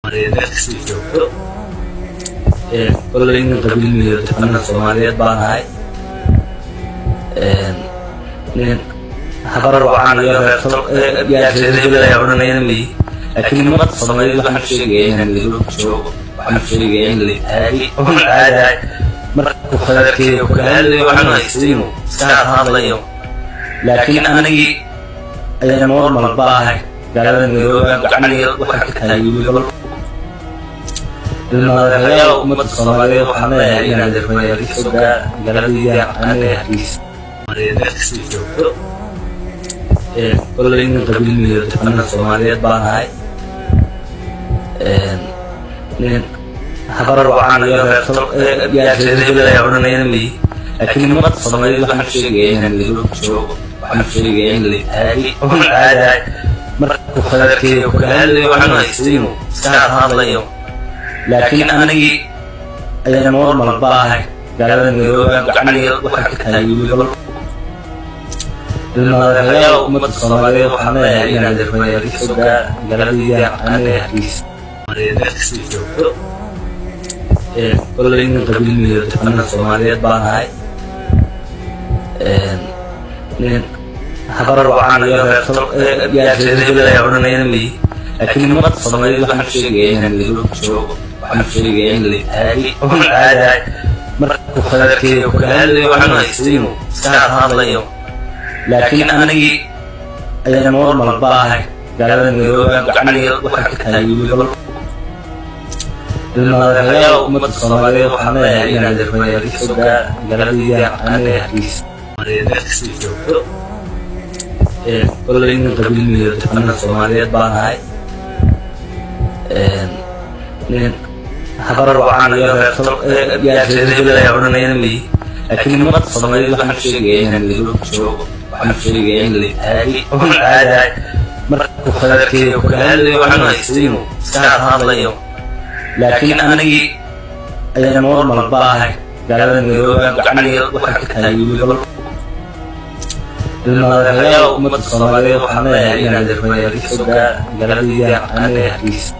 Next joogto kolay nin qabiilmiyo taqaana Soomaaliyeed baan ahay nin habar waxaan iyo reertay oranayna mi laakiin ma Soomaaliyeed waxaan sheegay in la joogo waxaan sheegay in la taagi oo aaday marka khaladkii ku hadlay waxaan haystayno saar hadlayo laakiin anigi ayaan normal baahay galada Nairobi gacaniga waxa ka taagay المرحلة أمة الصومالية وحنا هنا دربنا ريسوكا جلدية أنا ريس next joogto kolay nin qabiilmiyo taqaana Soomaaliyeed baan ahay nin habar waxaan iyo reertay oranayna mi laakiin ma Soomaaliyeed waxaan sheegay in la joogo waxaan sheegay in la taagi oo aaday marka khaladkii ku hadlay waxaan haystayno saar hadlayo laakiin anigi ayaan normal baahay galada Nairobi gacaniga waxa ka taagay المرحلة أمة الصومالية وحنا هنا دربنا ريسوكا جلدية أنا ريس next joogto kolay nin qabiilmiyo taqaana Soomaaliyeed baan ahay nin habar waxaan iyo reertay oranayna mi laakiin ma Soomaaliyeed waxaan sheegay in la joogo waxaan sheegay in la taagi oo aaday marka khaladkii ku hadlay waxaan haystayno saar hadlayo laakiin anigi ayaan normal baahay galada Nairobi gacaniga waxa ka taagay المرحلة أمة الصومالية وحنا هنا دربنا ريسوكا جلدية أنا ريس next joogto kolay nin qabiilmiyo taqaana Soomaaliyeed baan ahay nin habar waxaan iyo reertay oranayna mi laakiin ma Soomaaliyeed waxaan sheegay in la joogo waxaan sheegay in la taagi oo aaday marka khaladkii ku hadlay waxaan haystayno saar hadlayo laakiin anigi ayaan normal baahay galada Nairobi gacaniga waxa ka taagay المرحلة أمة الصومالية وحنا هنا دربنا ريسوكا جلدية أنا ريس